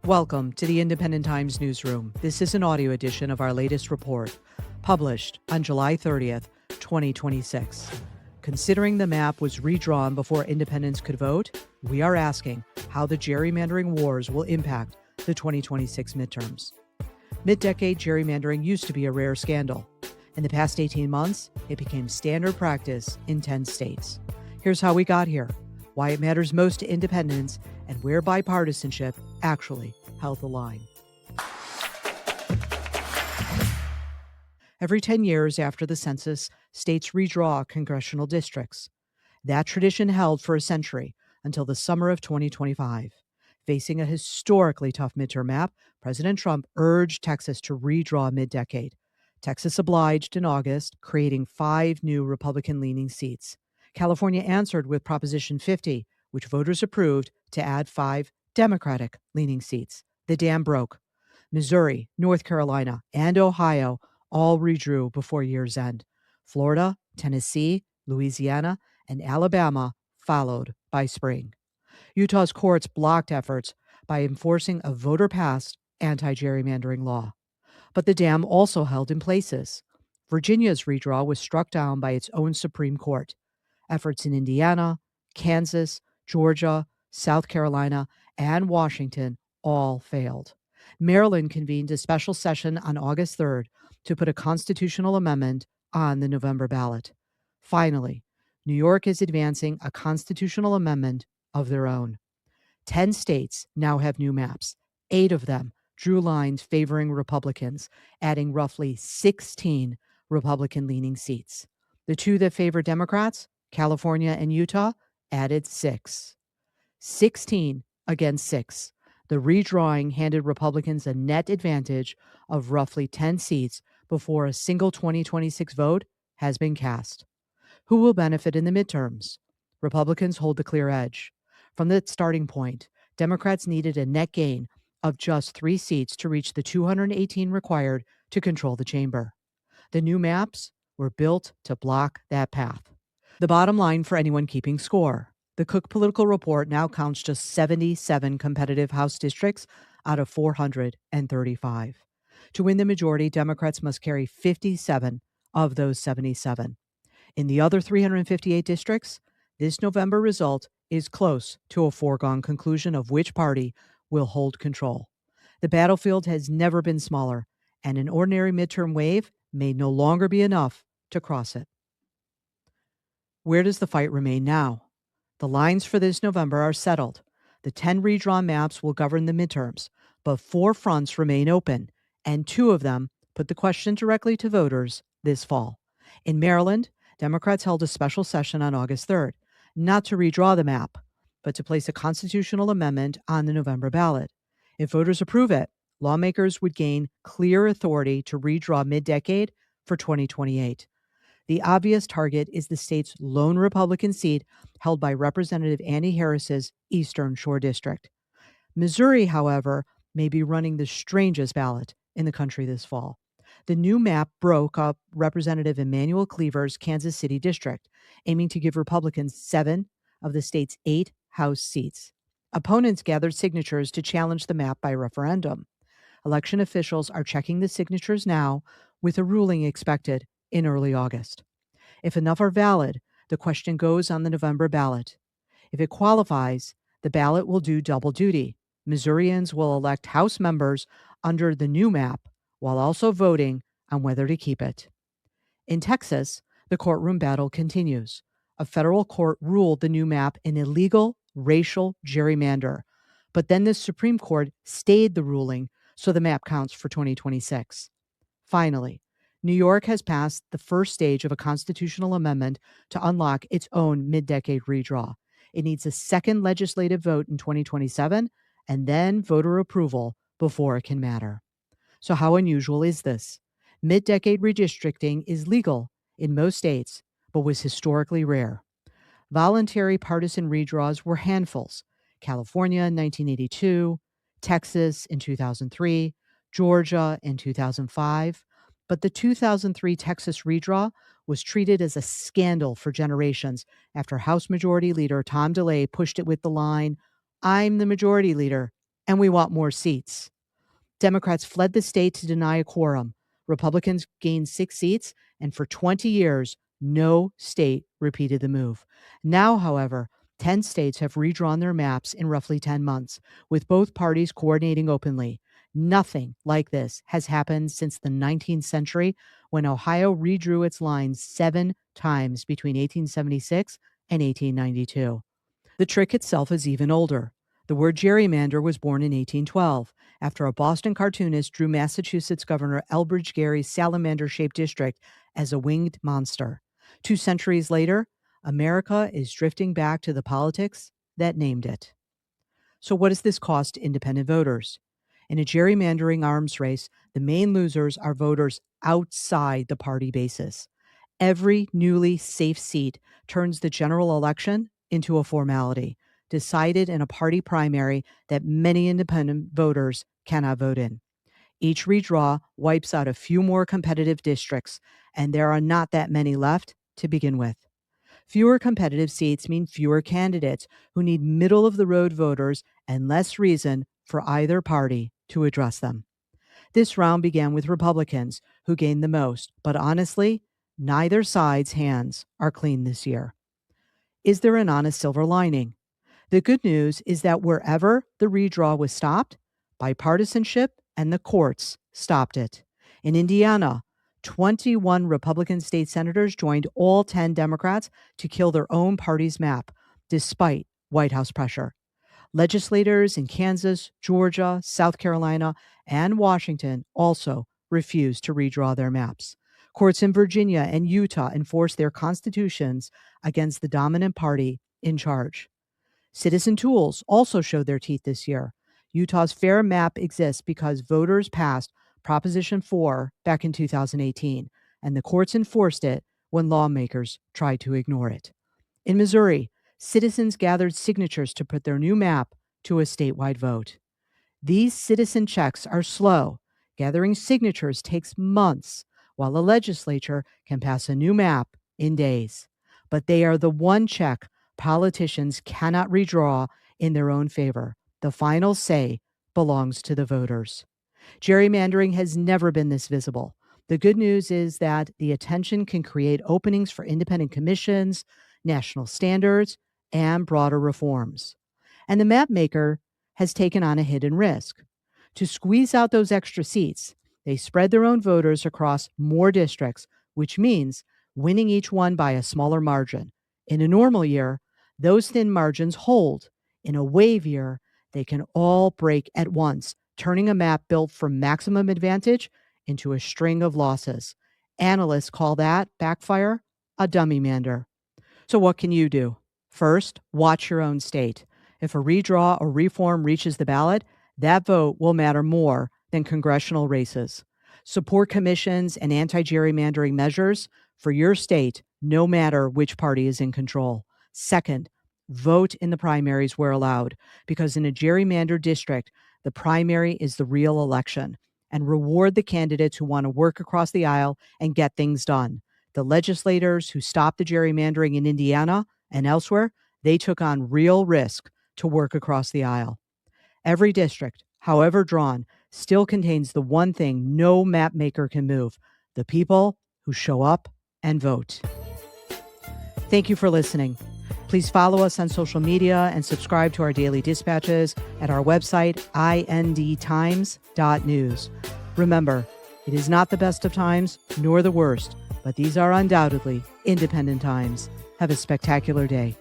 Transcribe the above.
Welcome to the Independent Times newsroom. This is an audio edition of our latest report, published on July 30th, 2026. Considering the map was redrawn before independents could vote, we are asking how the gerrymandering wars will impact the 2026 midterms. Mid-decade gerrymandering used to be a rare scandal. In the past 18 months, it became standard practice in 10 states. Here's how we got here, why it matters most to independents, and where bipartisanship actually held the line. Every 10 years after the census, states redraw congressional districts. That tradition held for a century until the summer of 2025. Facing a historically tough midterm map, President Trump urged Texas to redraw mid-decade. Texas obliged in August, creating 5 new Republican-leaning seats. California answered with Proposition 50, which voters approved to add 5 Democratic-leaning seats. The dam broke. Missouri, North Carolina, and Ohio all redrew before year's end. Florida, Tennessee, Louisiana, and Alabama followed by spring. Utah's courts blocked efforts by enforcing a voter-passed anti-gerrymandering law. But the dam also held in places. Virginia's redraw was struck down by its own Supreme Court. Efforts in Indiana, Kansas, Georgia, South Carolina, and Washington all failed. Maryland convened a special session on August 3rd to put a constitutional amendment on the November ballot. Finally, New York is advancing a constitutional amendment of their own. 10 states now have new maps. 8 of them drew lines favoring Republicans, adding roughly 16 Republican-leaning seats. The 2 that favor Democrats, California and Utah, added 6. 16 against 6. The redrawing handed Republicans a net advantage of roughly 10 seats before a single 2026 vote has been cast. Who will benefit in the midterms? Republicans hold the clear edge. From the starting point, Democrats needed a net gain of just 3 seats to reach the 218 required to control the chamber. The new maps were built to block that path. The bottom line for anyone keeping score: the Cook Political Report now counts just 77 competitive House districts out of 435. To win the majority, Democrats must carry 57 of those 77. In the other 358 districts, this November result is close to a foregone conclusion of which party will hold control. The battlefield has never been smaller, and an ordinary midterm wave may no longer be enough to cross it. Where does the fight remain now? The lines for this November are settled. The 10 redrawn maps will govern the midterms, but 4 fronts remain open, and 2 of them put the question directly to voters this fall. In Maryland, Democrats held a special session on August 3rd, not to redraw the map, but to place a constitutional amendment on the November ballot. If voters approve it, lawmakers would gain clear authority to redraw mid-decade for 2028. The obvious target is the state's lone Republican seat held by Representative Annie Harris's Eastern Shore District. Missouri, however, may be running the strangest ballot in the country this fall. The new map broke up Representative Emanuel Cleaver's Kansas City district, aiming to give Republicans 7 of the state's 8 House seats. Opponents gathered signatures to challenge the map by referendum. Election officials are checking the signatures now, with a ruling expected in early August. If enough are valid, the question goes on the November ballot. If it qualifies, the ballot will do double duty. Missourians will elect House members under the new map while also voting on whether to keep it. In Texas, the courtroom battle continues. A federal court ruled the new map an illegal racial gerrymander, but then the Supreme Court stayed the ruling, so the map counts for 2026. Finally, New York has passed the first stage of a constitutional amendment to unlock its own mid-decade redraw. It needs a second legislative vote in 2027 and then voter approval before it can matter. So how unusual is this? Mid-decade redistricting is legal in most states, but was historically rare. Voluntary partisan redraws were handfuls: California in 1982, Texas in 2003, Georgia in 2005. But the 2003 Texas redraw was treated as a scandal for generations after House Majority Leader Tom DeLay pushed it with the line, "I'm the majority leader, and we want more seats. Democrats fled the state to deny a quorum. Republicans gained 6 seats, and for 20 years, no state repeated the move. Now, however, 10 states have redrawn their maps in roughly 10 months, with both parties coordinating openly. Nothing like this has happened since the 19th century, when Ohio redrew its lines 7 times between 1876 and 1892. The trick itself is even older. The word gerrymander was born in 1812, after a Boston cartoonist drew Massachusetts Governor Elbridge Gerry's salamander-shaped district as a winged monster. 2 centuries later, America is drifting back to the politics that named it. So what does this cost independent voters? In a gerrymandering arms race, the main losers are voters outside the party bases. Every newly safe seat turns the general election into a formality, decided in a party primary that many independent voters cannot vote in. Each redraw wipes out a few more competitive districts, and there are not that many left to begin with. Fewer competitive seats mean fewer candidates who need middle-of-the-road voters and less reason for either party to address them. This round began with Republicans, who gained the most, but honestly, neither side's hands are clean this year. Is there an honest silver lining? The good news is that wherever the redraw was stopped, bipartisanship and the courts stopped it. In Indiana, 21 Republican state senators joined all 10 Democrats to kill their own party's map, despite White House pressure. Legislators in Kansas, Georgia, South Carolina, and Washington also refused to redraw their maps. Courts in Virginia and Utah enforced their constitutions against the dominant party in charge. Citizen tools also showed their teeth this year. Utah's fair map exists because voters passed Proposition 4 back in 2018, and the courts enforced it when lawmakers tried to ignore it. In Missouri, citizens gathered signatures to put their new map to a statewide vote. These citizen checks are slow. Gathering signatures takes months, while the legislature can pass a new map in days. But they are the one check politicians cannot redraw in their own favor. The final say belongs to the voters. Gerrymandering has never been this visible. The good news is that the attention can create openings for independent commissions, national standards, and broader reforms. And the map maker has taken on a hidden risk. To squeeze out those extra seats, they spread their own voters across more districts, which means winning each one by a smaller margin. In a normal year, those thin margins hold. In a wave year, they can all break at once, turning a map built for maximum advantage into a string of losses. Analysts call that backfire a dummy-mander. So what can you do? First, watch your own state. If a redraw or reform reaches the ballot, that vote will matter more than congressional races. Support commissions and anti-gerrymandering measures for your state, no matter which party is in control. Second, vote in the primaries where allowed, because in a gerrymandered district, the primary is the real election, and reward the candidates who want to work across the aisle and get things done. The legislators who stopped the gerrymandering in Indiana and elsewhere, they took on real risk to work across the aisle. Every district, however drawn, still contains the one thing no map maker can move: the people who show up and vote. Thank you for listening. Please follow us on social media and subscribe to our daily dispatches at our website, indtimes.news. Remember, it is not the best of times, nor the worst, but these are undoubtedly independent times. Have a spectacular day.